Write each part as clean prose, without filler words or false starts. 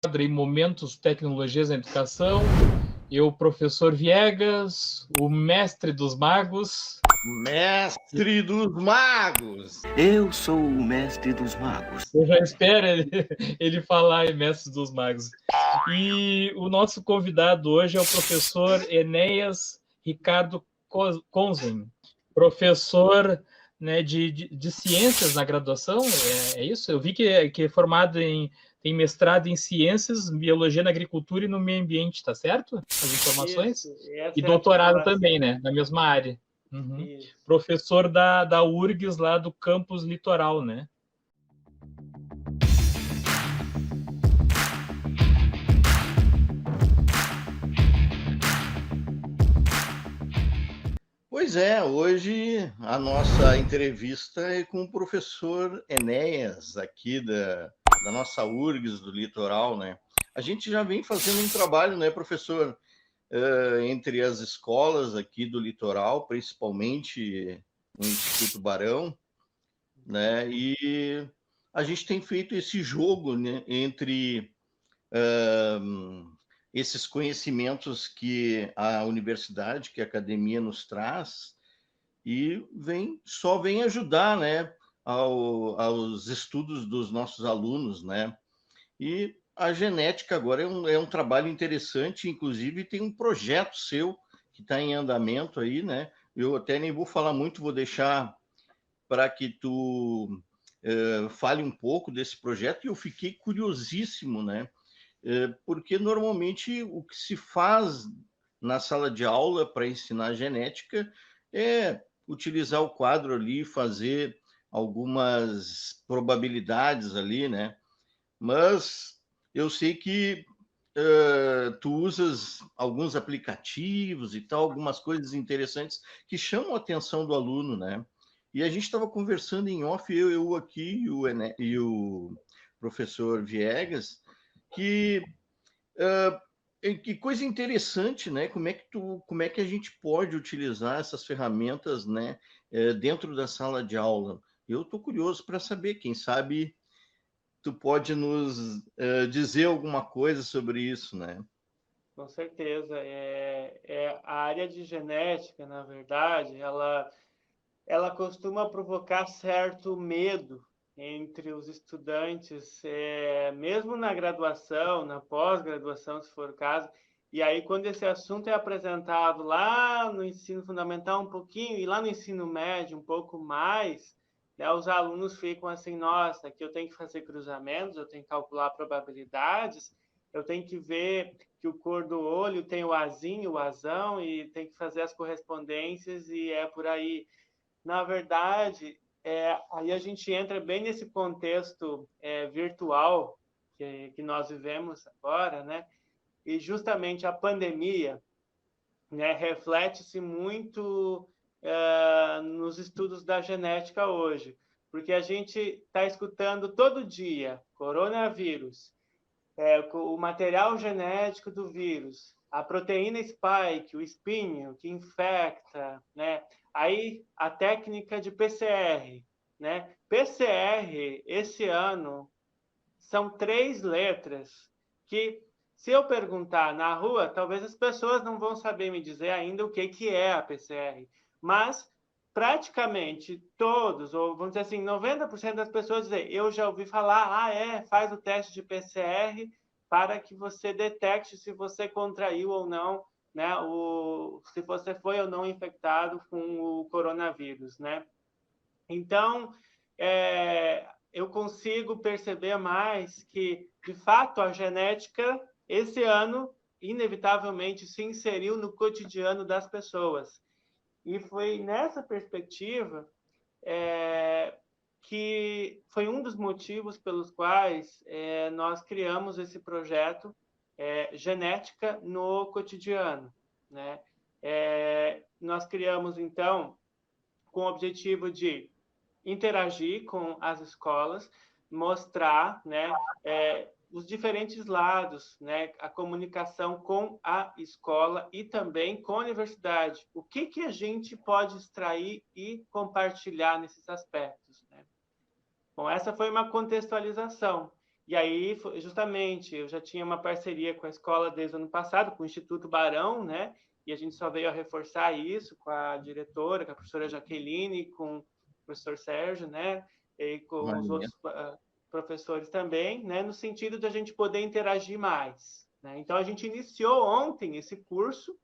em Momentos Tecnologias na Educação. Eu, professor Viegas, o mestre dos magos. Mestre dos magos! Eu sou o mestre dos magos. Eu já espero ele falar em mestre dos magos. E o nosso convidado hoje é o professor Enéas Ricardo Konzen, professor, né, de ciências na graduação, é isso? Eu vi que é formado tem mestrado em ciências, biologia na agricultura e no meio ambiente, tá certo? As informações? Isso, E essa é a doutorado titulação. também, né? Na mesma área. Uhum. Isso. Professor da URGS lá do campus Litoral, né? Pois é, hoje a nossa entrevista é com o professor Enéas, aqui da nossa URGS do Litoral, né? A gente já vem fazendo um trabalho, né, professor, entre as escolas aqui do Litoral, principalmente o Instituto Barão, né? E a gente tem feito esse jogo, né, entre esses conhecimentos que a universidade, que a academia nos traz, e só vem ajudar, né, aos estudos dos nossos alunos, né? E a genética agora é um trabalho interessante, inclusive tem um projeto seu que está em andamento aí, né? Eu até nem vou falar muito, vou deixar para que tu fale um pouco desse projeto, e eu fiquei curiosíssimo, né? Porque normalmente o que se faz na sala de aula para ensinar genética é utilizar o quadro ali, fazer algumas probabilidades ali, né? Mas eu sei que tu usas alguns aplicativos e tal, algumas coisas interessantes que chamam a atenção do aluno, né? E a gente estava conversando em off, eu aqui e o professor Viegas, que que coisa interessante, né? Como é que a gente pode utilizar essas ferramentas, né, dentro da sala de aula? Eu estou curioso para saber, quem sabe tu pode nos dizer alguma coisa sobre isso, né? Com certeza. A área de genética, na verdade, ela costuma provocar certo medo entre os estudantes, mesmo na graduação, na pós-graduação, se for o caso. E aí, quando esse assunto é apresentado lá no ensino fundamental um pouquinho e lá no ensino médio um pouco mais, né, os alunos ficam assim, nossa, aqui eu tenho que fazer cruzamentos, eu tenho que calcular probabilidades, eu tenho que ver que o cor do olho tem o azinho, o azão, e tem que fazer as correspondências, e é por aí. Na verdade, aí a gente entra bem nesse contexto virtual que nós vivemos agora, né? E justamente a pandemia, né, reflete-se muito nos estudos da genética hoje, porque a gente está escutando todo dia coronavírus, o material genético do vírus, a proteína spike, o espinho que infecta, né? Aí a técnica de PCR, né? PCR esse ano são 3 letras que, se eu perguntar na rua, talvez as pessoas não vão saber me dizer ainda o que é a PCR, mas praticamente todos, ou vamos dizer assim, 90% das pessoas dizem, eu já ouvi falar, faz o teste de PCR para que você detecte se você contraiu ou não, né, se você foi ou não infectado com o coronavírus, né? Então, eu consigo perceber mais que, de fato, a genética, esse ano, inevitavelmente se inseriu no cotidiano das pessoas. E foi nessa perspectiva que foi um dos motivos pelos quais nós criamos esse projeto Genética no Cotidiano, né? Nós criamos, então, com o objetivo de interagir com as escolas, mostrar, né, os diferentes lados, né, a comunicação com a escola e também com a universidade. O que a gente pode extrair e compartilhar nesses aspectos, né? Bom, essa foi uma contextualização. E aí, justamente, eu já tinha uma parceria com a escola desde o ano passado, com o Instituto Barão, né? E a gente só veio a reforçar isso com a diretora, com a professora Jaqueline, com o professor Sérgio, né? E com os outros professores também, né? No sentido de a gente poder interagir mais, né? Então, a gente iniciou ontem esse curso,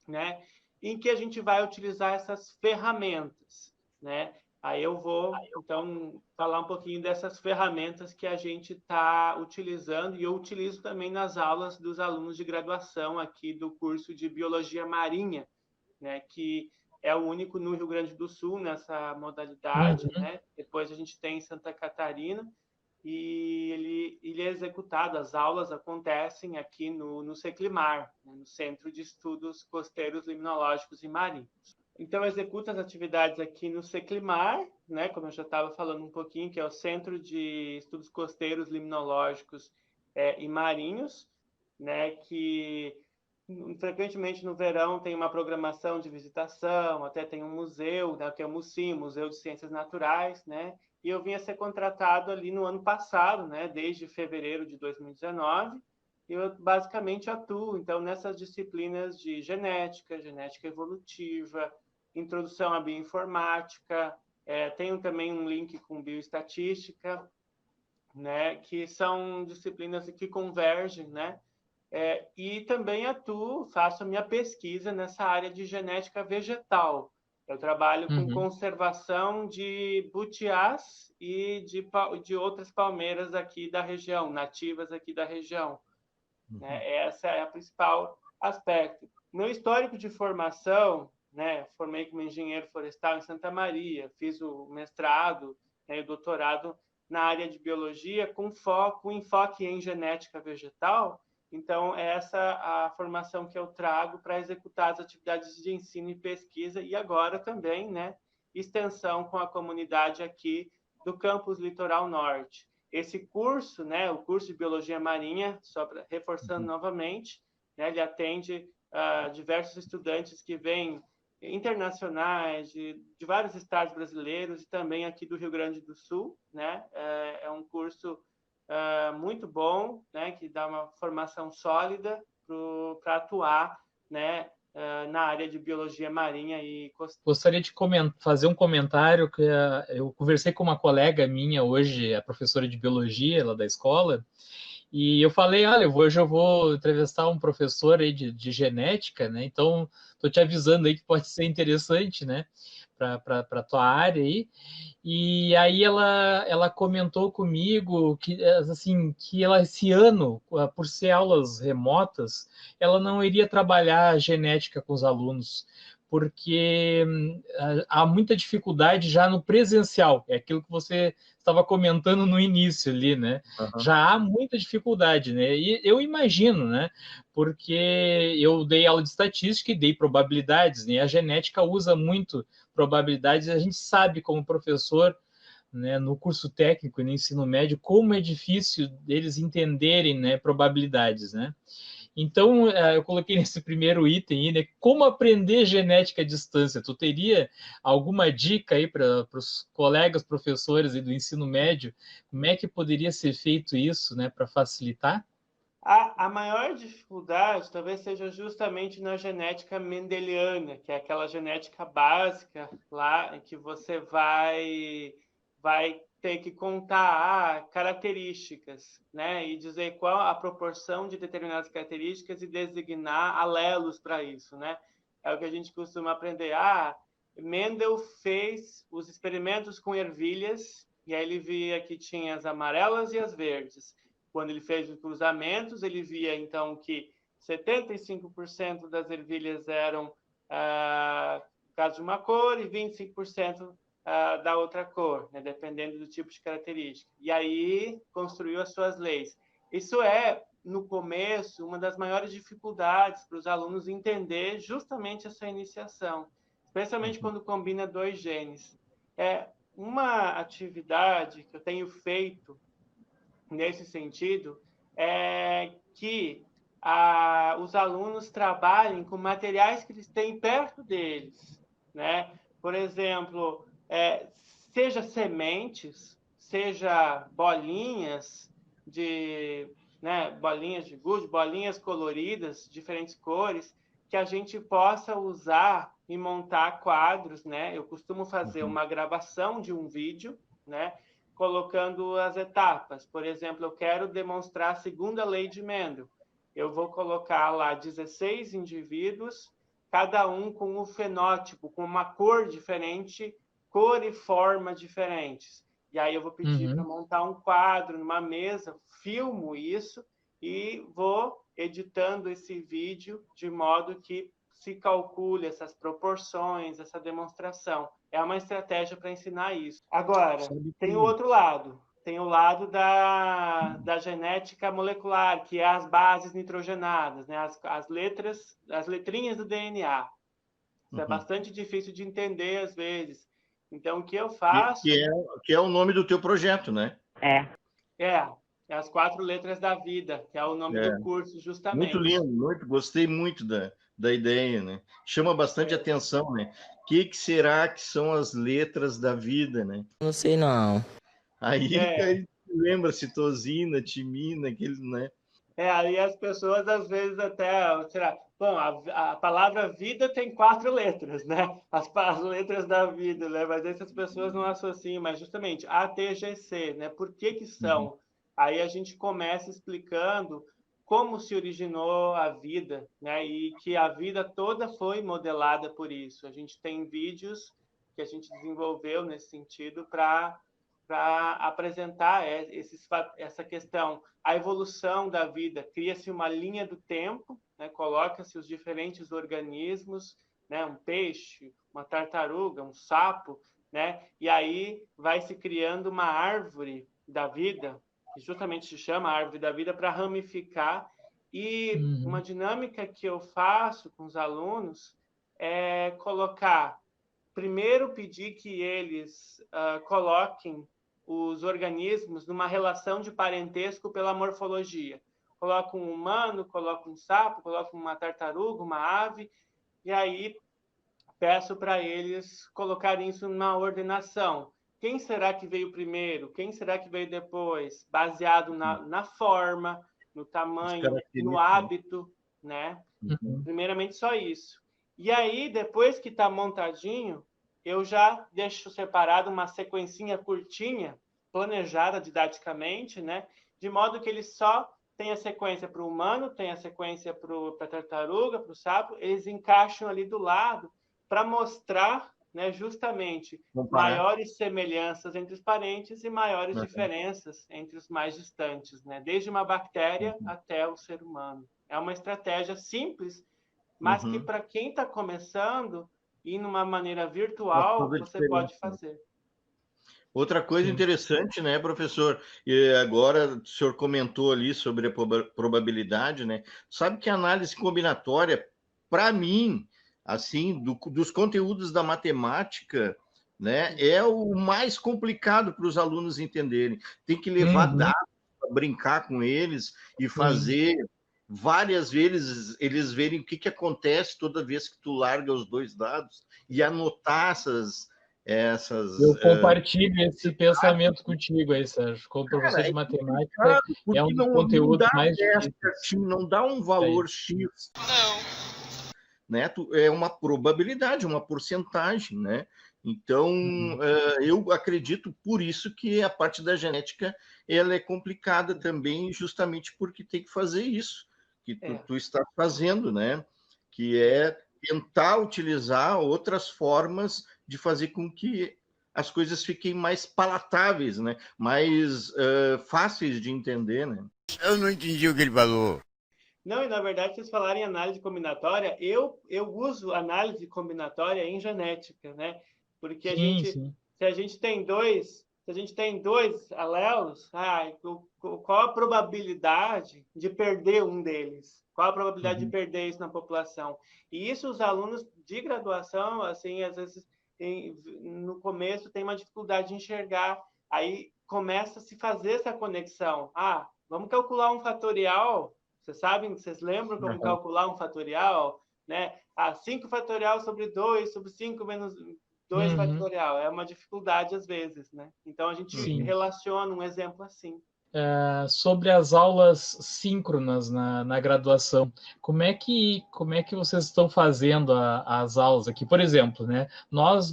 né? Em que a gente vai utilizar essas ferramentas, né? Aí eu vou, então, falar um pouquinho dessas ferramentas que a gente está utilizando, e eu utilizo também nas aulas dos alunos de graduação aqui do curso de Biologia Marinha, né, que é o único no Rio Grande do Sul nessa modalidade, né? Depois a gente tem em Santa Catarina, e ele é executado, as aulas acontecem aqui no Seclimar, né, no Centro de Estudos Costeiros, Limnológicos e Marinhos. Então, executa as atividades aqui no Seclimar, né, como eu já estava falando um pouquinho, que é o Centro de Estudos Costeiros, Limnológicos e Marinhos, né, que frequentemente no verão tem uma programação de visitação, até tem um museu, né, que é o MUCIM, Museu de Ciências Naturais, né, e eu vim a ser contratado ali no ano passado, né, desde fevereiro de 2019, e eu basicamente atuo, então, nessas disciplinas de genética, genética evolutiva, introdução à bioinformática, tenho também um link com bioestatística, né, que são disciplinas que convergem, né, e também atuo, faço a minha pesquisa nessa área de genética vegetal. Eu trabalho com conservação de butiás e de outras palmeiras aqui da região, nativas aqui da região. Né? Essa é a principal aspecto. Meu histórico de formação, né, formei como engenheiro florestal em Santa Maria, fiz o mestrado, né, e o doutorado na área de biologia com enfoque em genética vegetal. Então, essa é a formação que eu trago para executar as atividades de ensino e pesquisa, e agora também, né, extensão com a comunidade aqui do campus Litoral Norte. Esse curso, né, o curso de Biologia Marinha, só reforçando novamente, né, ele atende diversos estudantes que vêm internacionais, de vários estados brasileiros e também aqui do Rio Grande do Sul, né? É um curso muito bom, né, que dá uma formação sólida para atuar, né, na área de biologia marinha e costeira. Gostaria de fazer um comentário que eu conversei com uma colega minha hoje, a professora de biologia lá da escola, e eu falei, olha, hoje eu vou entrevistar um professor aí de genética, né? Então, estou te avisando aí que pode ser interessante, né? Para a tua área aí. E aí ela comentou comigo que, assim, que ela esse ano, por ser aulas remotas, ela não iria trabalhar genética com os alunos, porque há muita dificuldade já no presencial, é aquilo que você estava comentando no início ali, né? Já há muita dificuldade, né? E eu imagino, né? Porque eu dei aula de estatística e dei probabilidades, né? A genética usa muito probabilidades, e a gente sabe como professor, né, no curso técnico e no ensino médio, como é difícil eles entenderem, né, probabilidades, né? Então, eu coloquei nesse primeiro item, né, como aprender genética à distância. Tu teria alguma dica aí para os colegas professores aí do ensino médio? Como é que poderia ser feito isso, né, para facilitar? A maior dificuldade talvez seja justamente na genética mendeliana, que é aquela genética básica lá em que você vai ter que contar características, né? E dizer qual a proporção de determinadas características e designar alelos para isso, né? É o que a gente costuma aprender. Mendel fez os experimentos com ervilhas e aí ele via que tinha as amarelas e as verdes. Quando ele fez os cruzamentos, ele via, então, que 75% das ervilhas eram caso de uma cor e 25% da outra cor, né, dependendo do tipo de característica. E aí construiu as suas leis. Isso é, no começo, uma das maiores dificuldades para os alunos entender justamente essa iniciação, especialmente quando combina dois genes. É uma atividade que eu tenho feito nesse sentido, é que os alunos trabalhem com materiais que eles têm perto deles, né? Por exemplo, seja sementes, seja bolinhas, né, bolinhas de gude, bolinhas coloridas, diferentes cores, que a gente possa usar e montar quadros, né? Eu costumo fazer uma gravação de um vídeo, né, colocando as etapas. Por exemplo, eu quero demonstrar a segunda lei de Mendel. Eu vou colocar lá 16 indivíduos, cada um com um fenótipo, com uma cor diferente, cor e forma diferentes. E aí eu vou pedir para montar um quadro numa mesa, filmo isso e vou editando esse vídeo de modo que se calcule essas proporções, essa demonstração. É uma estratégia para ensinar isso. Agora, tem o outro lado. Tem o lado da genética molecular, que é as bases nitrogenadas, né? as letrinhas do DNA. Isso é bastante difícil de entender, às vezes. Então, o que eu faço... Que é o nome do teu projeto, né? É as 4 letras da vida, que é o nome do curso, justamente. Muito lindo, gostei muito da ideia, né? Chama bastante atenção, né? O que será que são as letras da vida, né? Não sei, não. Aí lembra citosina, timina, aqueles, né? Aí as pessoas, às vezes, até... Bom, a palavra vida tem 4 letras, né? As letras da vida, né? Mas essas pessoas não associam, mas justamente ATGC, né? Por que são? Aí a gente começa explicando como se originou a vida, né? E que a vida toda foi modelada por isso. A gente tem vídeos que a gente desenvolveu nesse sentido para apresentar essa questão. A evolução da vida, cria-se uma linha do tempo, né? Coloca-se os diferentes organismos, né? Um peixe, uma tartaruga, um sapo, né? E aí vai se criando uma árvore da vida, que justamente se chama Árvore da Vida, para ramificar. E uma dinâmica que eu faço com os alunos é colocar, primeiro pedir que eles coloquem os organismos numa relação de parentesco pela morfologia. Coloco um humano, coloco um sapo, coloco uma tartaruga, uma ave, e aí peço para eles colocarem isso na ordenação. Quem será que veio primeiro? Quem será que veio depois? Baseado na forma, no tamanho, no hábito, né? Primeiramente só isso. E aí, depois que está montadinho, eu já deixo separado uma sequencinha curtinha, planejada didaticamente, né? De modo que ele só tem a sequência para o humano, tem a sequência para a tartaruga, para o sapo, eles encaixam ali do lado para mostrar, né, justamente maiores semelhanças entre os parentes e maiores diferenças entre os mais distantes, né? Desde uma bactéria até o ser humano. É uma estratégia simples, mas que para quem está começando e numa maneira virtual, você pode fazer. Outra coisa interessante, né, professor? E agora o senhor comentou ali sobre a probabilidade, né? Sabe que a análise combinatória, para mim, assim, dos conteúdos da matemática, né, é o mais complicado para os alunos entenderem. Tem que levar dados para brincar com eles e fazer várias vezes eles verem o que acontece toda vez que tu larga os 2 dados e anotar essas eu compartilho esse pensamento contigo aí, Sérgio. Como professor de matemática, é um dos conteúdos mais difíceis. Não dá um valor X. Né? É uma probabilidade, uma porcentagem, né? Então, eu acredito por isso que a parte da genética ela é complicada também, justamente porque tem que fazer isso que tu está fazendo, né? Que é tentar utilizar outras formas de fazer com que as coisas fiquem mais palatáveis, né? Mais fáceis de entender, né? Eu não entendi o que ele falou. Não, e na verdade, vocês falarem em análise combinatória, eu uso análise combinatória em genética, né? Porque se a gente tem dois alelos, qual a probabilidade de perder um deles? Qual a probabilidade de perder isso na população? E isso os alunos de graduação, assim, às vezes, no começo tem uma dificuldade de enxergar. Aí começa a se fazer essa conexão. Vamos calcular um fatorial. Vocês lembram como calcular um fatorial? Né? 5 fatorial sobre 2 sobre 5 menos 2 fatorial. É uma dificuldade às vezes, né? Então a gente relaciona um exemplo assim. sobre as aulas síncronas na graduação. Como é que vocês estão fazendo as aulas aqui? Por exemplo, né, nós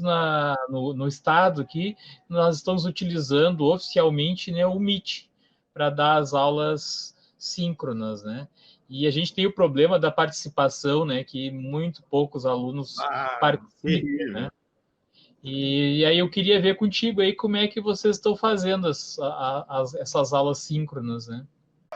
no estado aqui, nós estamos utilizando oficialmente, né, o Meet para dar as aulas síncronas, né? E a gente tem o problema da participação, né, que muito poucos alunos participam, né? E aí eu queria ver contigo aí como é que vocês estão fazendo essas aulas síncronas, né?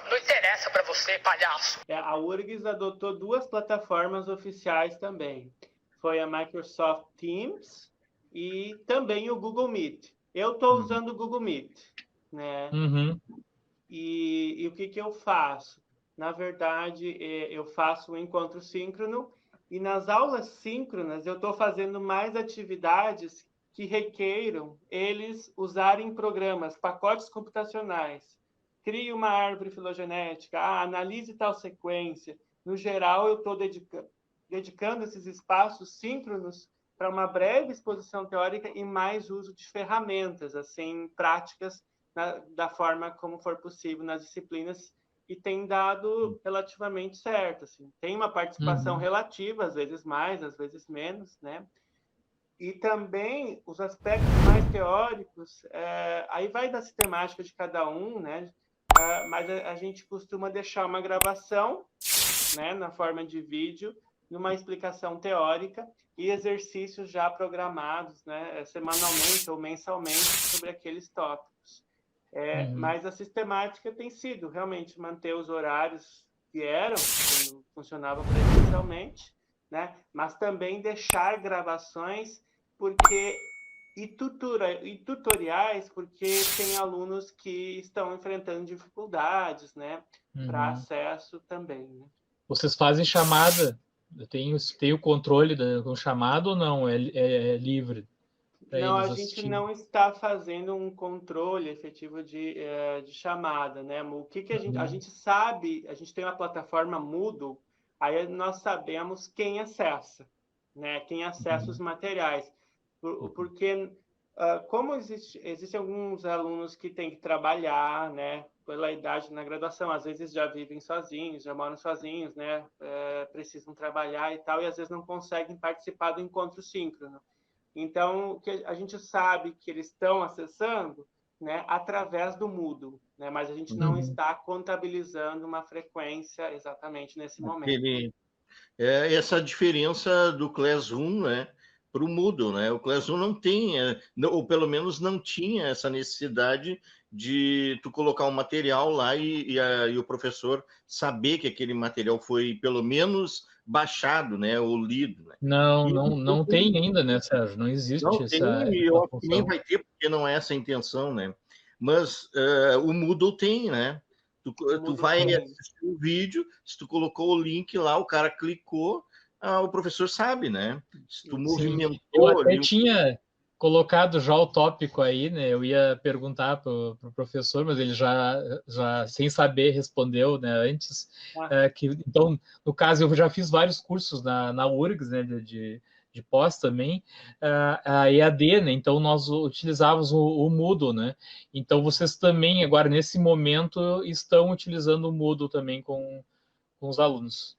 Não interessa para você, palhaço. A URGS adotou 2 plataformas oficiais também. Foi a Microsoft Teams e também o Google Meet. Eu estou usando o Google Meet, né? Uhum. E o que eu faço? Na verdade, eu faço um encontro síncrono e nas aulas síncronas eu estou fazendo mais atividades que requeiram eles usarem programas, pacotes computacionais. Crie uma árvore filogenética, analise tal sequência. No geral, eu estou dedicando esses espaços síncronos para uma breve exposição teórica e mais uso de ferramentas, assim, práticas, da forma como for possível nas disciplinas, e tem dado relativamente certo. Assim. Tem uma participação relativa, às vezes mais, às vezes menos, né? E também os aspectos mais teóricos, aí vai da sistemática de cada um, né? Mas a gente costuma deixar uma gravação, né, na forma de vídeo, numa explicação teórica e exercícios já programados, né, semanalmente ou mensalmente sobre aqueles tópicos. Mas a sistemática tem sido realmente manter os horários que eram, quando funcionava presencialmente, né, mas também deixar gravações e tutoriais, porque tem alunos que estão enfrentando dificuldades, né, para acesso também. Né? Vocês fazem chamada? Tem o controle do chamado ou não? É livre para Não, a eles gente assistirem? não está fazendo um controle efetivo de chamada, né? O que a gente sabe, a gente tem uma plataforma Moodle, aí nós sabemos quem acessa, né? Quem acessa os materiais. Porque, como existem alguns alunos que têm que trabalhar, né? Pela idade na graduação, às vezes já vivem sozinhos, já moram sozinhos, né? Precisam trabalhar e tal, e às vezes não conseguem participar do encontro síncrono. Então, que a gente sabe que eles estão acessando, né, através do Moodle, né, mas a gente não está contabilizando uma frequência exatamente nesse momento. Essa diferença do Classroom, né, para o Moodle, né? O Classroom não tem, ou pelo menos não tinha essa necessidade de tu colocar um material lá e o professor saber que aquele material foi pelo menos baixado, né, ou lido, né? Não tem ainda, né, Sérgio? Não existe Não tem, essa e eu acho que nem função. vai ter, porque não é essa a intenção, né? Mas o Moodle tem, né? Tu vai assistir o vídeo, se tu colocou o link lá, o cara clicou, o professor sabe, né? Se tu movimentou eu até ali... tinha colocado já o tópico aí, né? Eu ia perguntar para o professor, mas ele já sem saber respondeu, né? Antes então, no caso, eu já fiz vários cursos na URGS, né? De pós também, a EAD, né? Então nós utilizávamos o Moodle, né? Então vocês também agora nesse momento estão utilizando o Moodle também com os alunos.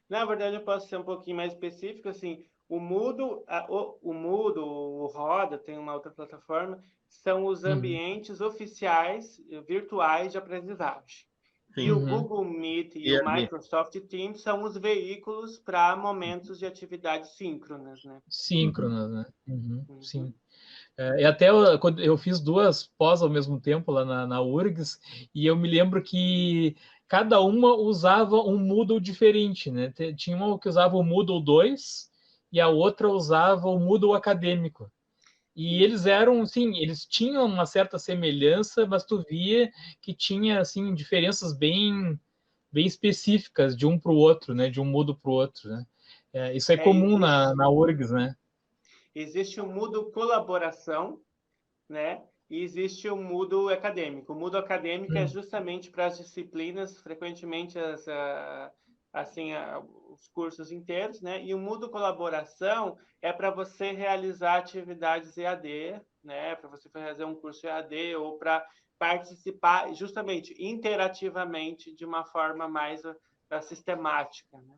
Na verdade, eu posso ser um pouquinho mais específico, assim, o Moodle, o Roda, tem uma outra plataforma, são os ambientes oficiais virtuais de aprendizagem. E o Google Meet e o Microsoft Teams são os veículos para momentos de atividades síncronas, né? Síncronas, né? Sim. Até quando eu fiz 2 pós ao mesmo tempo lá na URGS, e eu me lembro que cada uma usava um Moodle diferente, né? Tinha uma que usava o Moodle 2 e a outra usava o Moodle acadêmico. E eles eram, sim, eles tinham uma certa semelhança, mas tu via que tinha, assim, diferenças bem específicas de um para o outro, né? De um Moodle para o outro, né? Isso é comum na URGS, né? Existe o Moodle colaboração, né? E existe o Moodle acadêmico. O Moodle acadêmico é justamente para as disciplinas, frequentemente os cursos inteiros, né? E o Moodle colaboração é para você realizar atividades EAD, né? Para você fazer um curso EAD ou para participar justamente interativamente de uma forma mais sistemática, né?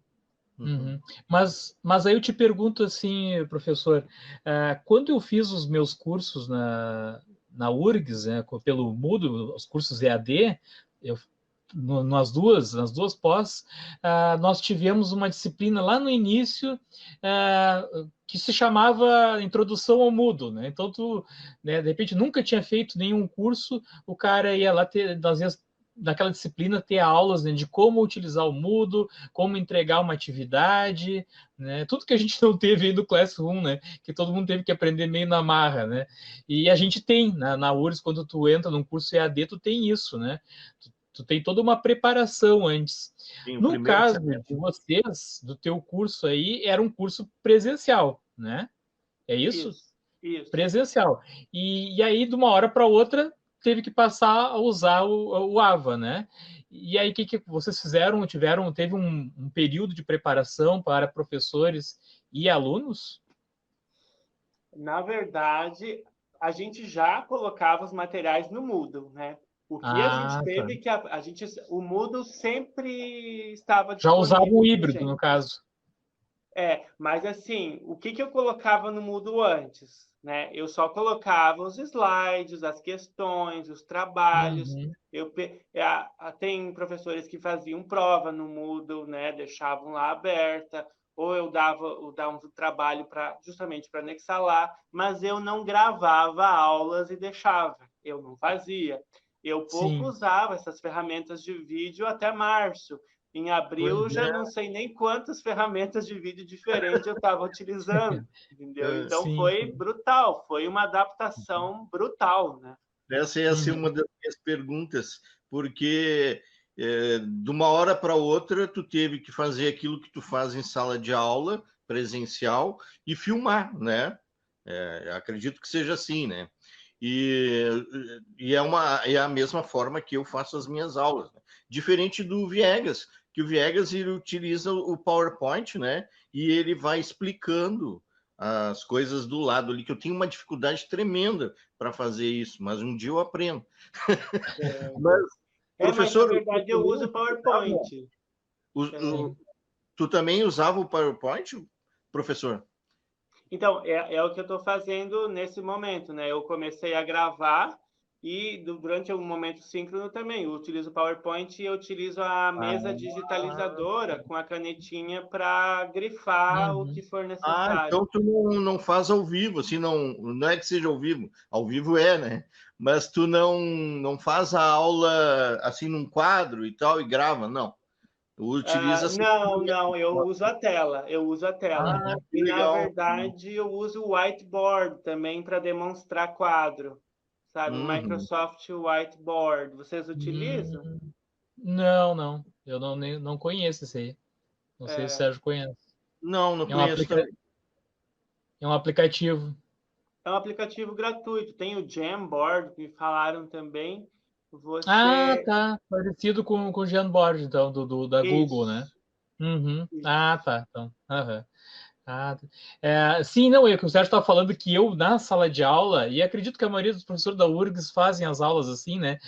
Uhum. Mas aí eu te pergunto assim, professor, quando eu fiz os meus cursos na URGS, né, pelo Moodle, os cursos EAD, nas duas pós, nós tivemos uma disciplina lá no início que se chamava Introdução ao Moodle, né? Então, né, de repente, nunca tinha feito nenhum curso, o cara ia lá ter, às vezes, naquela disciplina, ter aulas, né, de como utilizar o Moodle, como entregar uma atividade, né? Tudo que a gente não teve aí no Classroom, né? Que todo mundo teve que aprender meio na marra, né? E a gente tem, na URGS, quando tu entra num curso EAD, tu tem isso, né? Tu tem toda uma preparação antes. No caso de vocês, do teu curso aí, era um curso presencial, né? É isso? Isso. Presencial. E aí, de uma hora para outra, teve que passar a usar o AVA, né? E aí, o que vocês fizeram? Teve um período de preparação para professores e alunos? Na verdade, a gente já colocava os materiais no Moodle, né? O que a gente teve que o Moodle sempre estava já usava disponível o pra híbrido, gente. no caso. Mas assim, o que eu colocava no Moodle antes, né? Eu só colocava os slides, as questões, os trabalhos. Uhum. Tem professores que faziam prova no Moodle, né? Deixavam lá aberta, ou eu dava um trabalho justamente para anexar lá, mas eu não gravava aulas e deixava. Eu não fazia. Eu pouco usava essas ferramentas de vídeo até março. Em abril, já não sei nem quantas ferramentas de vídeo diferentes eu estava utilizando, entendeu? Então, foi brutal, foi uma adaptação brutal, né? Essa ia ser uma das minhas perguntas, porque de uma hora para outra tu teve que fazer aquilo que tu faz em sala de aula, presencial, e filmar, né? Acredito que seja assim, né? E é a mesma forma que eu faço as minhas aulas, né? Diferente do Viegas, que o Viegas ele utiliza o PowerPoint, né? E ele vai explicando as coisas do lado ali, que eu tenho uma dificuldade tremenda para fazer isso, mas um dia eu aprendo. Mas, professor, mas na verdade eu uso o PowerPoint. Tu também usava o PowerPoint, professor? Então, é o que eu estou fazendo nesse momento, né? Eu comecei a gravar e durante um momento síncrono também. Eu utilizo o PowerPoint e eu utilizo a mesa digitalizadora com a canetinha para grifar o que for necessário. Então tu não faz ao vivo, assim, não é que seja ao vivo né? Mas tu não faz a aula assim num quadro e tal e grava, não. Utiliza não, eu uso a tela. E legal. na verdade eu uso o whiteboard também para demonstrar quadro, sabe? O Microsoft Whiteboard. Vocês utilizam? Não. Eu não conheço esse aí. Não sei se o Sérgio conhece. Não conheço também. É um aplicativo. É um aplicativo gratuito. Tem o Jamboard, que me falaram também. Tá. Parecido com o Jamboard, então, da Google, né? Uhum. Tá. Então, sim, não, é que o Sérgio estava falando que eu, na sala de aula, e acredito que a maioria dos professores da URGS fazem as aulas assim, né?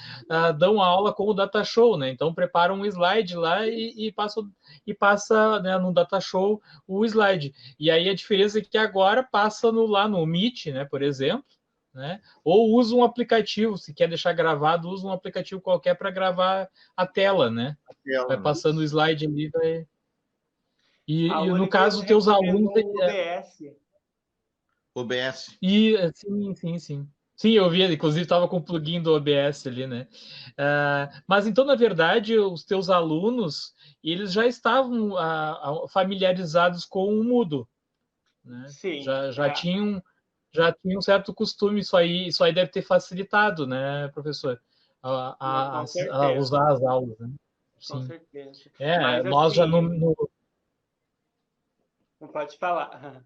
Dão a aula com o data show, né? Então preparam um slide lá e passa né, no data show o slide. E aí a diferença é que agora passa lá no Meet, né, por exemplo, né? Ou usa um aplicativo, se quer deixar gravado, usa um aplicativo qualquer para gravar a tela, né? Vai passando o slide ali, vai. E no caso, os teus alunos. OBS. Sim. Sim, eu vi, inclusive estava com o plugin do OBS ali, né? Mas então, na verdade, os teus alunos, eles já estavam familiarizados com o Moodle, né? Sim. Já tinham um certo costume, isso aí deve ter facilitado, né, professor? A usar as aulas, né? Sim. Com certeza. Mas, nós já Não pode falar.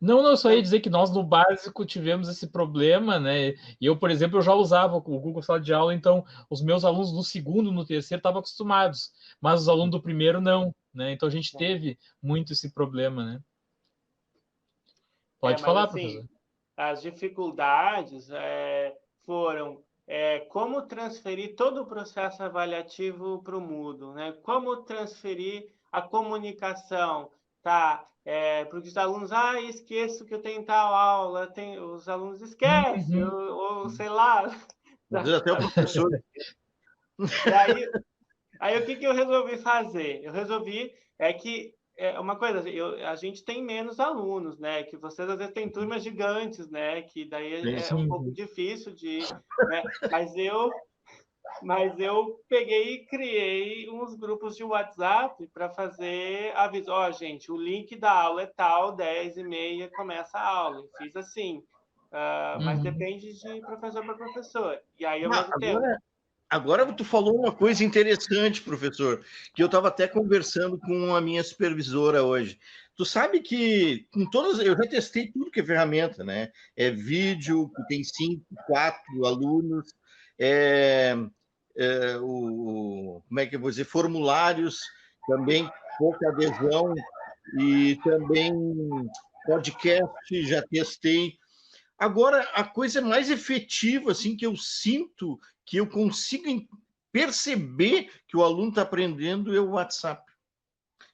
Não, só ia dizer que nós no básico tivemos esse problema, né? E eu, por exemplo, eu já usava o Google Sala de Aula, então os meus alunos no segundo, no terceiro estavam acostumados, mas os alunos do primeiro não, né? Então a gente teve muito esse problema, né? Pode falar, assim, professor. As dificuldades foram como transferir todo o processo avaliativo para o Moodle, né? Como transferir a comunicação, tá? Porque os alunos, esqueço que eu tenho tal aula, os alunos esquecem, ou sei lá. Às vezes até o professor. E aí o que eu resolvi fazer? Eu resolvi que uma coisa, a gente tem menos alunos, né? Que vocês às vezes têm turmas gigantes, né? Que daí é um pouco difícil de, né? Mas eu peguei e criei uns grupos de WhatsApp para fazer aviso. Gente, o link da aula é tal, 10h30 começa a aula. Eu fiz assim, mas depende de professor para professor. E aí, ao mesmo tempo... Agora tu falou uma coisa interessante, professor, que eu estava até conversando com a minha supervisora hoje. Tu sabe que com todas, eu já testei tudo que é ferramenta, né? É vídeo, que tem 5, 4 alunos, como é que eu vou dizer, formulários, também pouca adesão, e também podcast, já testei. Agora, a coisa mais efetiva, assim, que eu sinto, que eu consigo perceber que o aluno está aprendendo, é o WhatsApp.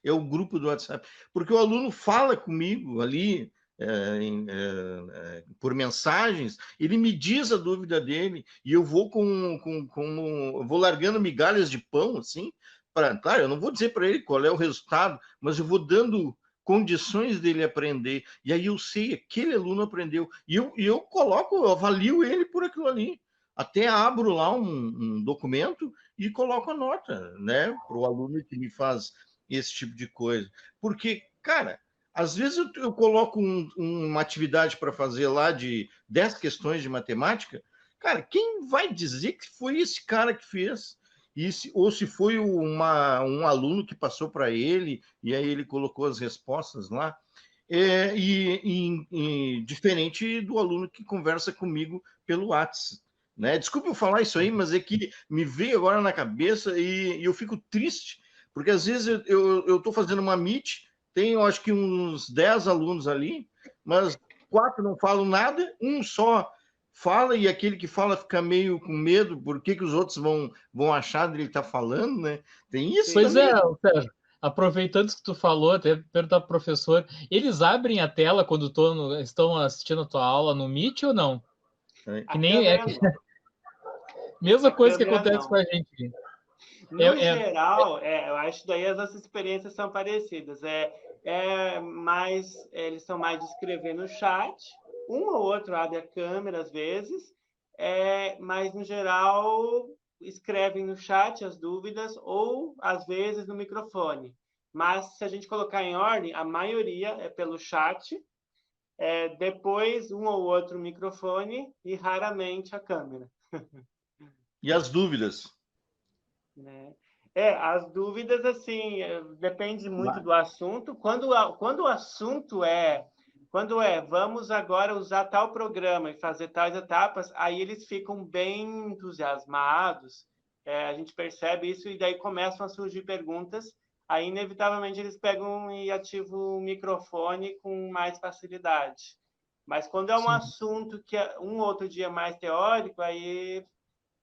É o grupo do WhatsApp. Porque o aluno fala comigo ali, por mensagens, ele me diz a dúvida dele, e eu vou vou largando migalhas de pão, assim, claro, eu não vou dizer para ele qual é o resultado, mas eu vou dando condições dele aprender, e aí eu sei, aquele aluno aprendeu, e eu avalio ele por aquilo ali, até abro lá um documento e coloco a nota, né, para o aluno que me faz esse tipo de coisa, porque, cara, às vezes eu coloco uma atividade para fazer lá de 10 questões de matemática, cara, quem vai dizer que foi esse cara que fez? Ou se foi um aluno que passou para ele, e aí ele colocou as respostas lá, diferente do aluno que conversa comigo pelo WhatsApp. Né? Desculpa eu falar isso aí, mas é que me veio agora na cabeça e eu fico triste, porque às vezes eu estou fazendo uma Meet, tenho acho que uns 10 alunos ali, mas 4 não falam nada, um só fala, e aquele que fala fica meio com medo, por que os outros vão achar dele estar falando, né? Tem isso. Pois também. Sérgio, aproveitando que tu falou, até perguntar para o professor, eles abrem a tela quando estão assistindo a tua aula no Meet ou não? Que nem mesma coisa que acontece com a gente. No geral, eu acho que daí as nossas experiências são parecidas. Mas eles são mais de escrever no chat, um ou outro abre a câmera às vezes, mas no geral escrevem no chat as dúvidas ou às vezes no microfone. Mas se a gente colocar em ordem, a maioria é pelo chat, depois um ou outro microfone e raramente a câmera. E as dúvidas? As dúvidas, assim, depende muito do assunto. Quando o assunto vamos agora usar tal programa e fazer tais etapas, aí eles ficam bem entusiasmados, a gente percebe isso, e daí começam a surgir perguntas, aí inevitavelmente eles pegam e ativam o microfone com mais facilidade. Mas quando é um assunto que um outro dia mais teórico, aí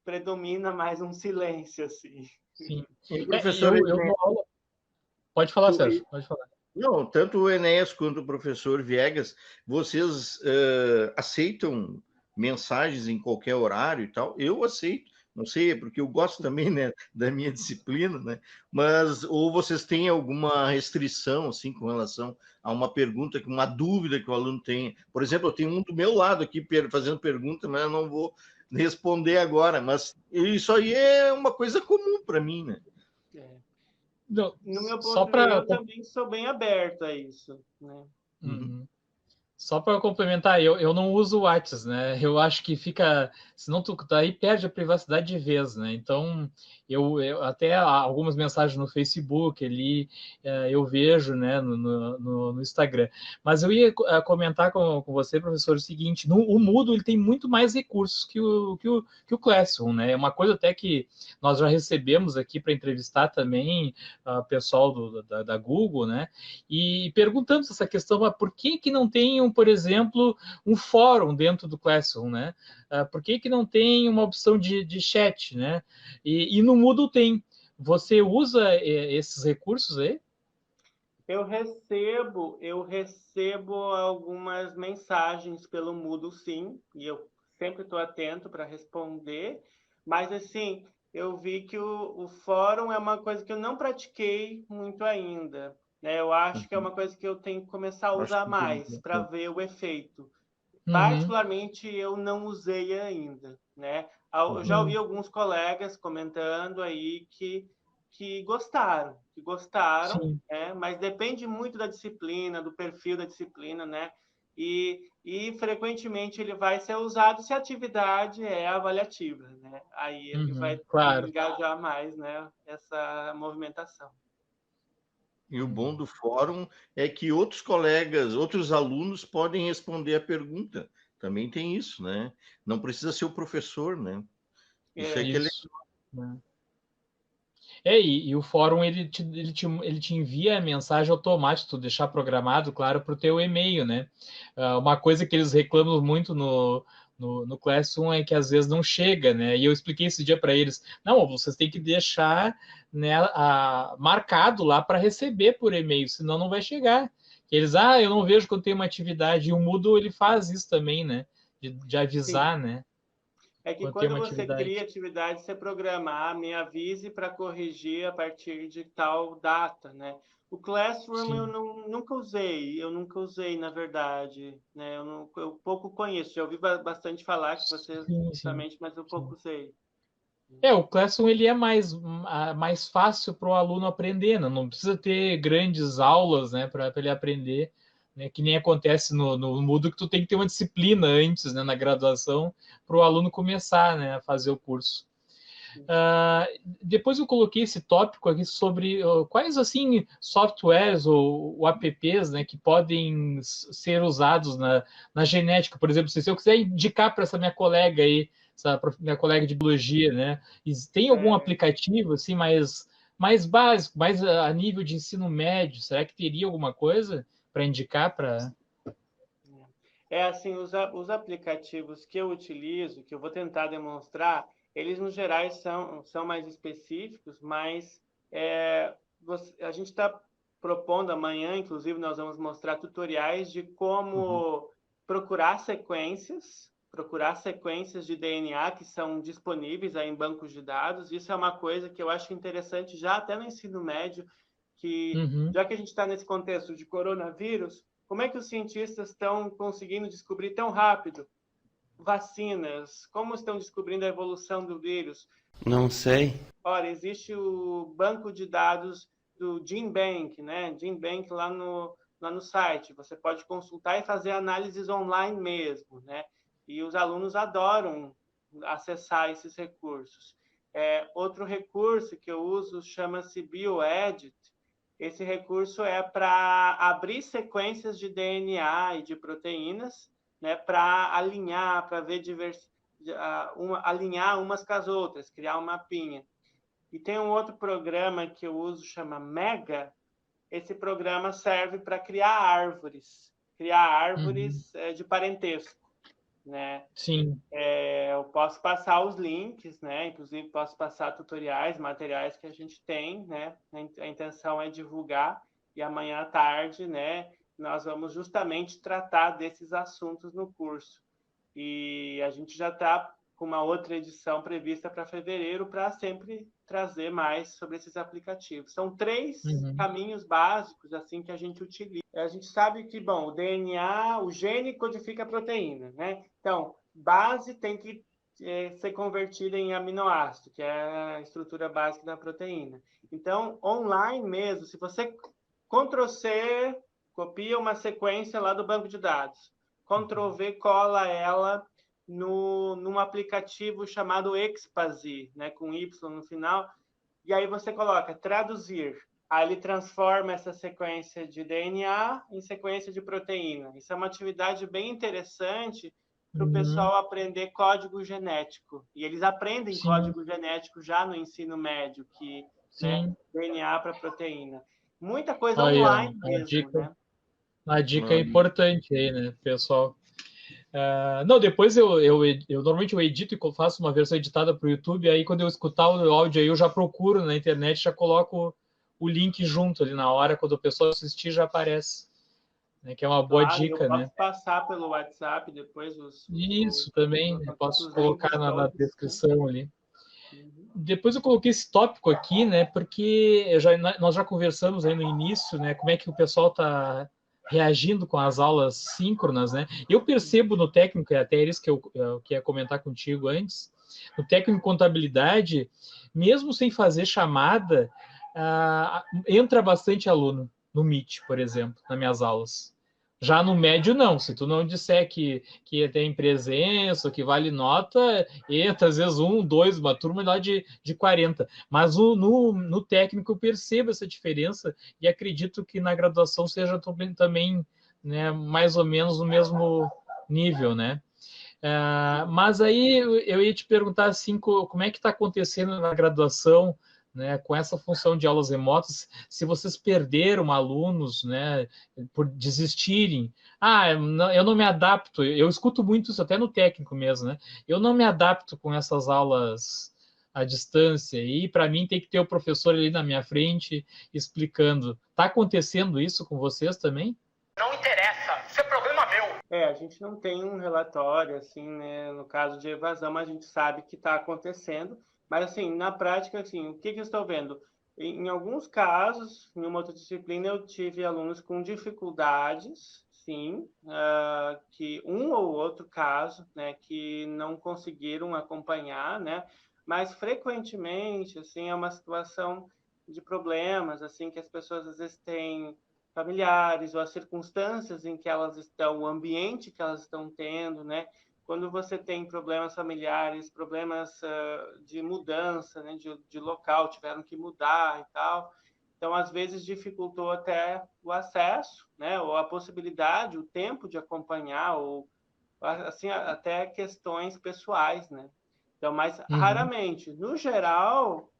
predomina mais um silêncio, assim. Sim. Professor, pode falar, Sérgio, pode falar. Não, tanto o Enéas quanto o professor Viegas, vocês aceitam mensagens em qualquer horário e tal? Eu aceito, não sei, é porque eu gosto também, né, da minha disciplina, né? Mas, ou vocês têm alguma restrição, assim, com relação a uma pergunta, uma dúvida que o aluno tem? Por exemplo, eu tenho um do meu lado aqui fazendo pergunta, mas eu não vou responder agora, mas isso aí é uma coisa comum para mim, né? No meu ponto de vista, eu também sou bem aberto a isso, né? Só para complementar, eu não uso o WhatsApp, né? Eu acho que fica, senão tu daí perde a privacidade de vez, né? Então, eu até algumas mensagens no Facebook ali eu vejo, né, no Instagram. Mas eu ia comentar com você, professor, o seguinte: o Moodle ele tem muito mais recursos que o Classroom, né? É uma coisa até que nós já recebemos aqui para entrevistar também o pessoal da Google, né? E perguntamos essa questão, por que não tem tenham, por exemplo, um fórum dentro do Classroom, né? Por que não tem uma opção de chat, né? E no Moodle tem. Você usa esses recursos aí? Eu recebo algumas mensagens pelo Moodle, sim, e eu sempre estou atento para responder, mas assim, eu vi que o fórum é uma coisa que eu não pratiquei muito ainda, né? Eu acho que é uma coisa que eu tenho que começar a Acho usar que mais para ver o efeito. Uhum. Particularmente, eu não usei ainda, né? Eu já ouvi alguns colegas comentando aí que gostaram, Sim. né? Mas depende muito da disciplina, do perfil da disciplina, né? E frequentemente ele vai ser usado se a atividade é avaliativa, né? Aí ele vai Claro. engajar mais, né? Essa movimentação. E o bom do fórum é que outros colegas, outros alunos podem responder a pergunta. Também tem isso, né? Não precisa ser o professor, né? Isso é que é legal. Isso. Né? E o fórum ele te envia a mensagem automática, tu deixar programado, claro, para o teu e-mail, né? Uma coisa que eles reclamam muito no Classroom é que às vezes não chega, né? E eu expliquei esse dia para eles, não, vocês têm que deixar, né, marcado lá para receber por e-mail, senão não vai chegar. Eles, eu não vejo quando tem uma atividade, e o Moodle ele faz isso também, né? De Sim. avisar, né? É que Quando tem quando uma você cria atividade. atividade, você programa, me avise para corrigir a partir de tal data, né? O Classroom Sim, eu nunca usei, na verdade, né? Eu pouco conheço, já ouvi bastante falar que você sim. justamente, mas eu pouco usei. O Classroom ele é mais fácil para o aluno aprender, né? Não precisa ter grandes aulas, né, para ele aprender, né? Que nem acontece no Moodle, que tu tem que ter uma disciplina antes, né, na graduação, para o aluno começar, né, a fazer o curso. Depois eu coloquei esse tópico aqui sobre quais assim softwares ou apps, né, que podem ser usados na genética. Por exemplo, se eu quiser indicar para essa minha colega aí, essa minha colega de biologia, né, tem algum aplicativo assim mais básico, mais a nível de ensino médio? Será que teria alguma coisa para indicar para? É assim, os aplicativos que eu utilizo, que eu vou tentar demonstrar, eles no geral são mais específicos, mas a gente está propondo amanhã, inclusive, nós vamos mostrar tutoriais de como procurar sequências de DNA que são disponíveis aí em bancos de dados. Isso é uma coisa que eu acho interessante já até no ensino médio, que já que a gente está nesse contexto de coronavírus, como é que os cientistas estão conseguindo descobrir tão rápido vacinas? Como estão descobrindo a evolução do vírus? Não sei. Ora, existe o banco de dados do GenBank, né? GenBank lá no site. Você pode consultar e fazer análises online mesmo, né? E os alunos adoram acessar esses recursos. Outro recurso que eu uso chama-se BioEdit. Esse recurso é para abrir sequências de DNA e de proteínas, né, para alinhar, para ver alinhar umas com as outras, criar um mapinha. E tem um outro programa que eu uso, chama Mega. Esse programa serve para criar árvores de parentesco, né? Sim. Eu posso passar os links, né? Inclusive posso passar tutoriais, materiais que a gente tem, né? A intenção é divulgar e amanhã à tarde, né? Nós vamos justamente tratar desses assuntos no curso. E a gente já está com uma outra edição prevista para fevereiro para sempre trazer mais sobre esses aplicativos. São 3 caminhos básicos assim que a gente utiliza. A gente sabe que, bom, o DNA, o gene codifica a proteína, né? Então, base tem que ser convertida em aminoácido, que é a estrutura básica da proteína. Então, online mesmo, se você Ctrl+C, copia uma sequência lá do banco de dados, Ctrl+V, cola ela num aplicativo chamado Expazy, né, com Y no final, e aí você coloca traduzir. Aí ele transforma essa sequência de DNA em sequência de proteína. Isso é uma atividade bem interessante para o pessoal aprender código genético. E eles aprendem código genético já no ensino médio, né, DNA para proteína. Muita coisa Olha, online a mesmo, dica. né? Uma dica importante aí, né, pessoal? Não, depois eu normalmente eu edito e faço uma versão editada para o YouTube, aí quando eu escutar o áudio aí eu já procuro na internet, já coloco o link junto ali na hora, quando o pessoal assistir já aparece, né, que é uma boa dica, eu posso né? passar pelo WhatsApp depois Isso também, eu posso os colocar links na todos. descrição ali. Depois eu coloquei esse tópico aqui, né, porque nós já conversamos aí no início, né, como é que o pessoal está reagindo com as aulas síncronas, né? Eu percebo no técnico, e até isso que eu queria comentar contigo antes, no técnico em contabilidade, mesmo sem fazer chamada, entra bastante aluno no Meet, por exemplo, nas minhas aulas. Já no médio, não. Se tu não disser que tem presença, que vale nota, entra às vezes 1, 2, uma turma lá de 40. Mas no técnico eu percebo essa diferença e acredito que na graduação seja também, né, mais ou menos no mesmo nível, né? Mas aí eu ia te perguntar assim, como é que está acontecendo na graduação, né, com essa função de aulas remotas, se vocês perderam alunos, né, por desistirem. Eu não me adapto, eu escuto muito isso até no técnico mesmo, né? Eu não me adapto com essas aulas à distância, e para mim tem que ter o professor ali na minha frente explicando. Está acontecendo isso com vocês também? Não interessa, isso é problema meu. A gente não tem um relatório, assim, né, no caso de evasão, mas a gente sabe que está acontecendo. Mas, assim, na prática, assim, o que eu estou vendo? Em alguns casos, em uma outra disciplina, eu tive alunos com dificuldades, sim, que um ou outro caso, né, que não conseguiram acompanhar, né, mas frequentemente, assim, é uma situação de problemas, assim, que as pessoas às vezes têm familiares ou as circunstâncias em que elas estão, o ambiente que elas estão tendo, né? Quando você tem problemas familiares, problemas de mudança, né, de local, tiveram que mudar e tal. Então, às vezes, dificultou até o acesso, né, ou a possibilidade, o tempo de acompanhar, ou assim, até questões pessoais, né? Então, mas raramente, no geral,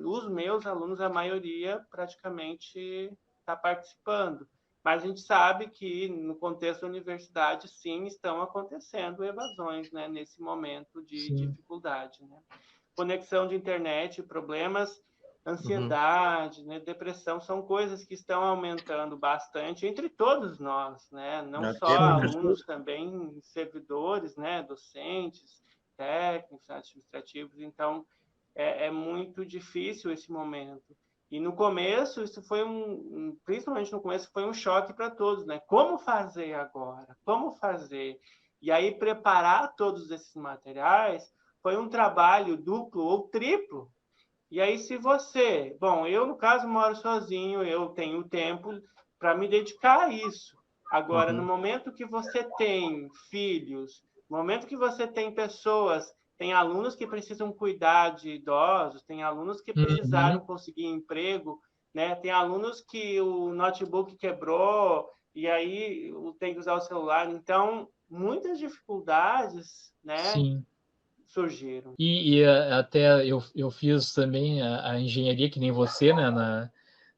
os meus alunos, a maioria praticamente está participando. Mas a gente sabe que, no contexto da universidade, sim, estão acontecendo evasões, né, nesse momento de dificuldade. Né? Conexão de internet, problemas, ansiedade, né, depressão, são coisas que estão aumentando bastante entre todos nós, né? Não só alunos, também servidores, né, docentes, técnicos, administrativos. Então, é muito difícil esse momento. E no começo, isso foi principalmente no começo, foi um choque para todos, né? Como fazer agora? Como fazer? E aí, preparar todos esses materiais foi um trabalho duplo ou triplo. E aí, se você... Bom, eu, no caso, moro sozinho, eu tenho tempo para me dedicar a isso. Agora, no momento que você tem filhos, no momento que você tem pessoas... Tem alunos que precisam cuidar de idosos, tem alunos que precisaram conseguir emprego, né? Tem alunos que o notebook quebrou e aí tem que usar o celular. Então, muitas dificuldades, né, surgiram. E até eu fiz também a engenharia, que nem você, né,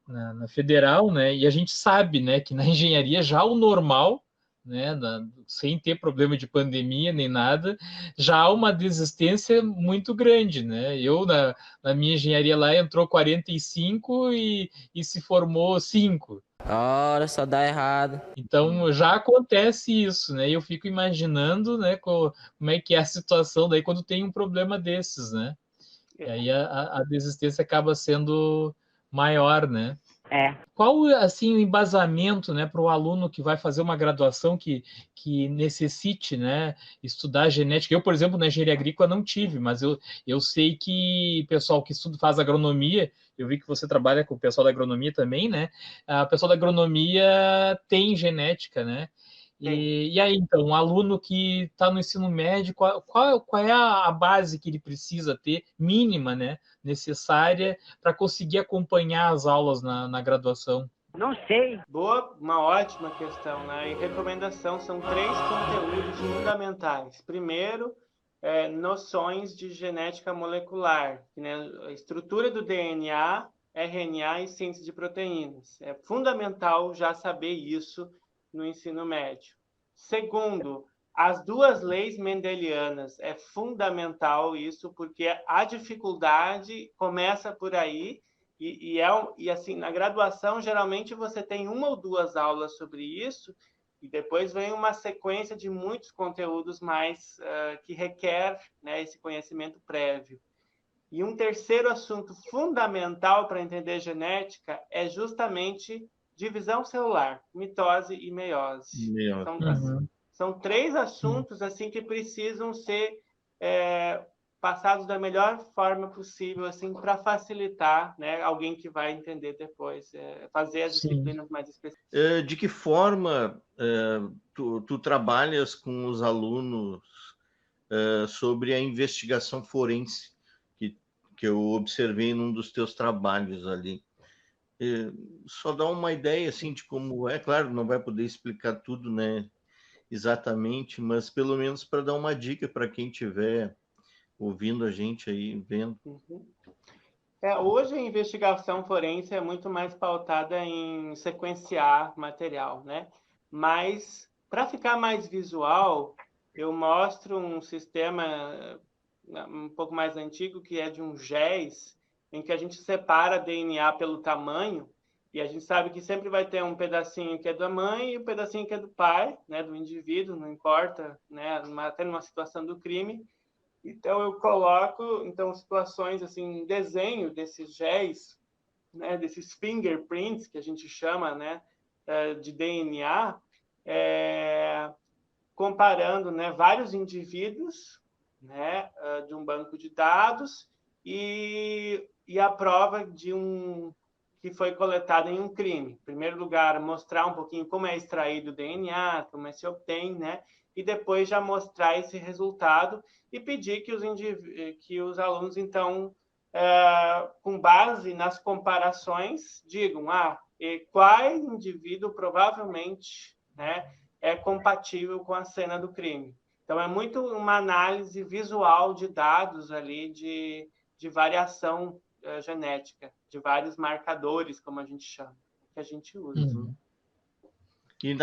na federal, né? E a gente sabe, né, que na engenharia já o normal, né, sem ter problema de pandemia nem nada, já há uma desistência muito grande, né? Eu, na minha engenharia lá, entrou 45 e se formou 5. Ora, só dá errado. Então, já acontece isso, né? E eu fico imaginando, né, como é que é a situação daí quando tem um problema desses, né? E aí a desistência acaba sendo maior, né? Qual, assim, o embasamento, né, para o aluno que vai fazer uma graduação que necessite, né, estudar genética? Eu, por exemplo, na engenharia agrícola não tive, mas eu sei que o pessoal que faz agronomia, eu vi que você trabalha com o pessoal da agronomia também, né? O pessoal da agronomia tem genética, né? E aí, então, um aluno que está no ensino médio, qual é a base que ele precisa ter, mínima, né, necessária, para conseguir acompanhar as aulas na graduação? Não sei. Boa, uma ótima questão, né? E recomendação, são 3 conteúdos fundamentais. Primeiro, noções de genética molecular, né? A estrutura do DNA, RNA e síntese de proteínas. É fundamental já saber isso no ensino médio. Segundo, as duas leis mendelianas. É fundamental isso, porque a dificuldade começa por aí, e assim, na graduação, geralmente você tem uma ou duas aulas sobre isso, e depois vem uma sequência de muitos conteúdos mais que requer, né, esse conhecimento prévio. E um terceiro assunto fundamental para entender genética é justamente divisão celular, mitose e meiose. São três assuntos assim que precisam ser passados da melhor forma possível, assim, para facilitar, né, alguém que vai entender depois, fazer as disciplinas mais específicas. De que forma tu trabalhas com os alunos sobre a investigação forense que eu observei num dos teus trabalhos ali? Só dá uma ideia assim de como é, claro, não vai poder explicar tudo, né, exatamente, mas pelo menos para dar uma dica para quem estiver ouvindo a gente aí, vendo. Hoje a investigação forense é muito mais pautada em sequenciar material, né? Mas, para ficar mais visual, eu mostro um sistema um pouco mais antigo, que é de um GES, em que a gente separa DNA pelo tamanho, e a gente sabe que sempre vai ter um pedacinho que é da mãe e um pedacinho que é do pai, né, do indivíduo, não importa, né, até numa situação do crime. Então, eu coloco situações, assim, desenho desses GES, né, desses fingerprints, que a gente chama, né, de DNA, comparando, né, vários indivíduos, né, de um banco de dados e a prova que foi coletada em um crime. Em primeiro lugar, mostrar um pouquinho como é extraído o DNA, como se obtém, né, e depois já mostrar esse resultado e pedir que os alunos, então, com base nas comparações, digam qual indivíduo provavelmente, né, é compatível com a cena do crime. Então, é muito uma análise visual de dados ali de variação genética, de vários marcadores, como a gente chama, que a gente usa. E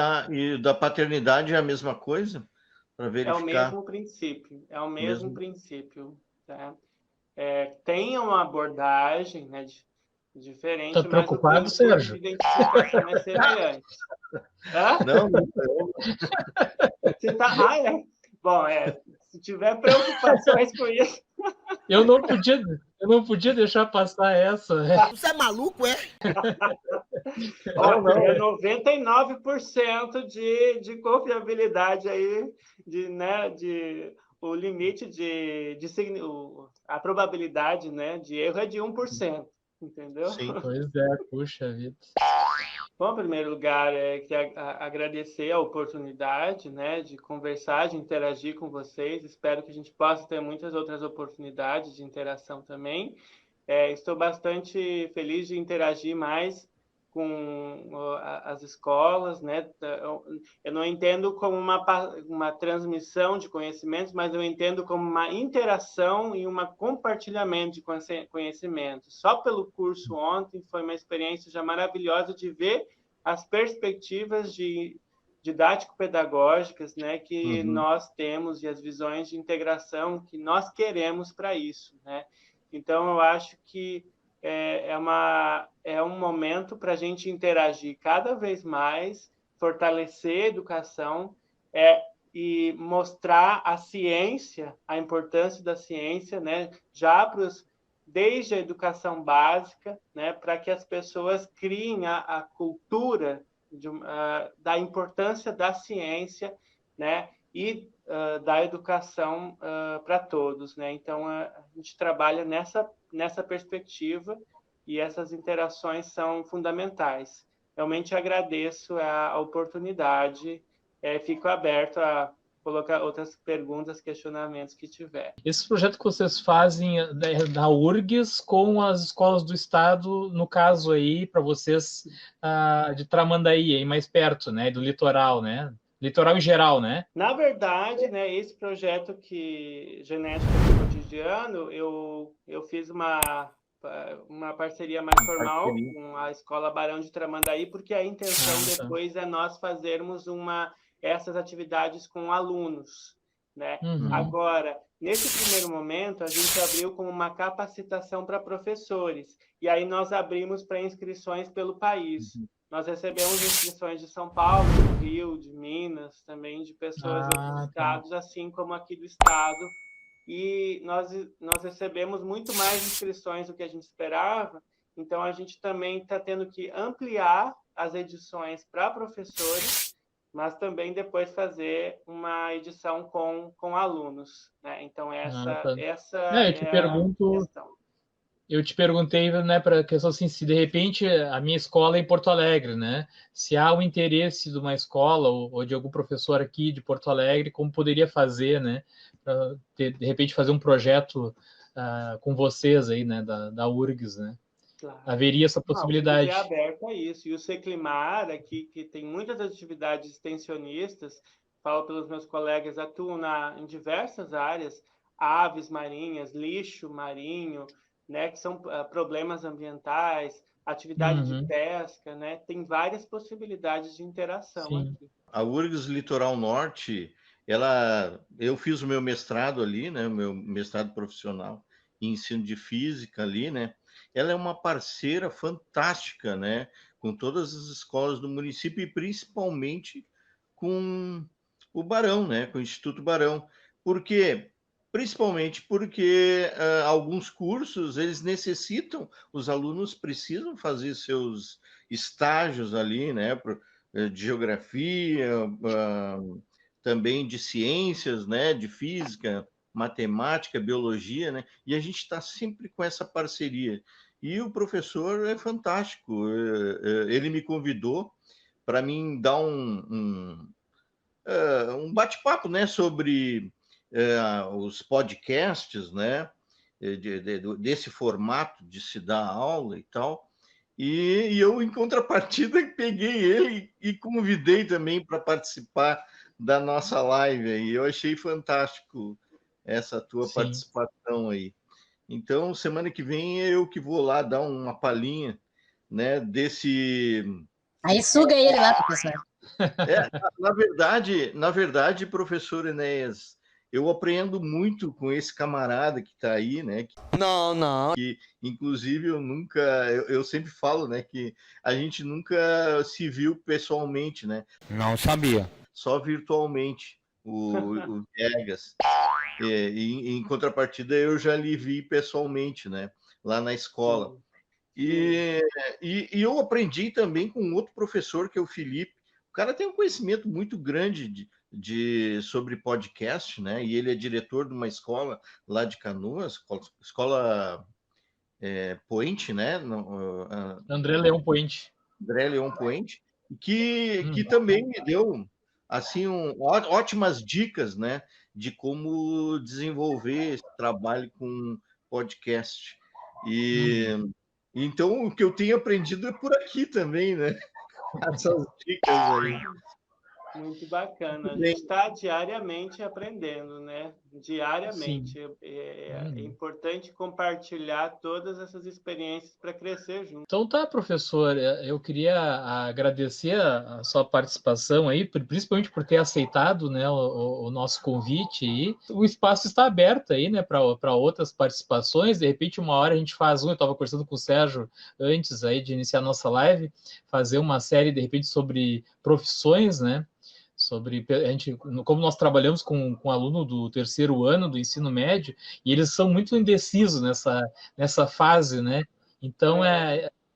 da paternidade é a mesma coisa? Para verificar? É o mesmo princípio. Tá? Tem uma abordagem, né, diferente, tá preocupado, mas o Sérgio? de identificação é semelhante. Não. Você tá... Bom, se tiver preocupações com isso... Eu não podia deixar passar essa. Você é maluco, é? É 99% de confiabilidade aí, o limite a probabilidade, né, de erro é de 1%, entendeu? Sim. Pois é, puxa vida. Bom, em primeiro lugar, agradecer a oportunidade, né, de conversar, de interagir com vocês. Espero que a gente possa ter muitas outras oportunidades de interação também. Estou bastante feliz de interagir mais com as escolas, né? Eu não entendo como uma transmissão de conhecimentos, mas eu entendo como uma interação e um compartilhamento de conhecimentos. Só pelo curso ontem foi uma experiência já maravilhosa de ver as perspectivas didático-pedagógicas, né, que nós temos e as visões de integração que nós queremos para isso, né? Então, eu acho que é um momento para a gente interagir cada vez mais, fortalecer a educação e mostrar a ciência, a importância da ciência, né, desde a educação básica, né, para que as pessoas criem a cultura da importância da ciência, né, e da educação para todos, né? Então, a gente trabalha nessa perspectiva e essas interações são fundamentais. Realmente agradeço a oportunidade, fico aberto a colocar outras perguntas, questionamentos que tiver. Esse projeto que vocês fazem da URGS com as escolas do estado, no caso aí, para vocês de Tramandaí, aí mais perto, né, do litoral, né? Litoral em geral, né? Na verdade, né, esse projeto Genética do Cotidiano, eu fiz uma uma parceria mais formal com a Escola Barão de Tramandaí, porque a intenção depois é nós fazermos essas atividades com alunos, né? Agora, nesse primeiro momento, a gente abriu como uma capacitação para professores, e aí nós abrimos para inscrições pelo país. Nós recebemos inscrições de São Paulo, do Rio, de Minas, também de pessoas de outros estados, assim como aqui do estado, e nós recebemos muito mais inscrições do que a gente esperava, então a gente também está tendo que ampliar as edições para professores, mas também depois fazer uma edição com alunos, né? Então essa é a questão. Eu te perguntei, né, para questão assim, se de repente a minha escola é em Porto Alegre, né? Se há o interesse de uma escola ou de algum professor aqui de Porto Alegre, como poderia fazer, né? Para de repente fazer um projeto com vocês aí, né, da URGS, né? Claro. Haveria essa possibilidade. É aberto a isso. E o Seclimar, aqui, que tem muitas atividades extensionistas, falo pelos meus colegas, atuam em diversas áreas, aves marinhas, lixo marinho, né, que são problemas ambientais, atividade de pesca, né? Tem várias possibilidades de interação aqui. A URGS Litoral Norte, eu fiz o meu mestrado ali, né, o meu mestrado profissional em ensino de física ali, né? Ela é uma parceira fantástica, né, com todas as escolas do município e principalmente com o Barão, né, com o Instituto Barão. Por quê? Principalmente porque alguns cursos, os alunos precisam fazer seus estágios ali, né, de geografia, também de ciências, né, de física, matemática, biologia, né, e a gente está sempre com essa parceria. E o professor é fantástico, ele me convidou para mim dar um bate-papo, né, sobre os podcasts, né, desse formato de se dar aula e tal, e eu, em contrapartida, peguei ele e convidei também para participar da nossa live aí. Eu achei fantástico essa tua participação aí. Então, semana que vem eu que vou lá dar uma palhinha, né, desse... Aí suga ele lá, professor. Na verdade, professor Enéas, eu aprendo muito com esse camarada que está aí, né? Não. Que, inclusive, eu sempre falo, né, que a gente nunca se viu pessoalmente, né? Não sabia. Só virtualmente, o Viegas. Em contrapartida, eu já lhe vi pessoalmente, né? Lá na escola. E eu aprendi também com outro professor, que é o Felipe. O cara tem um conhecimento muito grande sobre podcast, né? E ele é diretor de uma escola lá de Canoas, escola Poente, né? André Leão Poente. André Leão Poente, que também me deu assim ótimas dicas, né? De como desenvolver esse trabalho com podcast. Então o que eu tenho aprendido é por aqui também, né? Essas dicas aí. Muito bacana. A gente está diariamente aprendendo, né? Diariamente. É importante compartilhar todas essas experiências para crescer junto. Então tá, professor. Eu queria agradecer a sua participação aí, principalmente por ter aceitado, né, o nosso convite aí. O espaço está aberto aí, né, para outras participações. De repente, uma hora a gente faz eu estava conversando com o Sérgio antes aí de iniciar a nossa live, fazer uma série, de repente, sobre profissões, né? Como nós trabalhamos com aluno do terceiro ano do ensino médio, e eles são muito indecisos nessa fase, né? Então,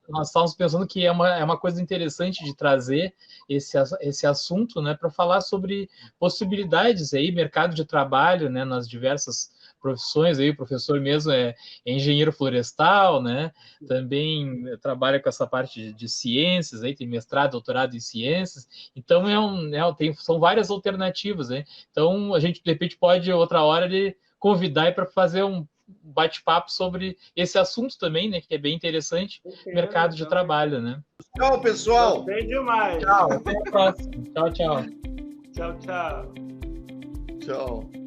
nós estávamos pensando que é uma coisa interessante de trazer esse assunto, né, para falar sobre possibilidades aí, mercado de trabalho, né, nas diversas profissões aí. O professor mesmo é engenheiro florestal, né? Também trabalha com essa parte de ciências, aí tem mestrado, doutorado em ciências. Então são várias alternativas, né? Então a gente de repente pode outra hora convidar para fazer um bate-papo sobre esse assunto também, né? Que é bem interessante, mercado de trabalho, né? Tchau, pessoal. Bem demais. Tchau, até a próxima. Tchau. Tchau. Tchau.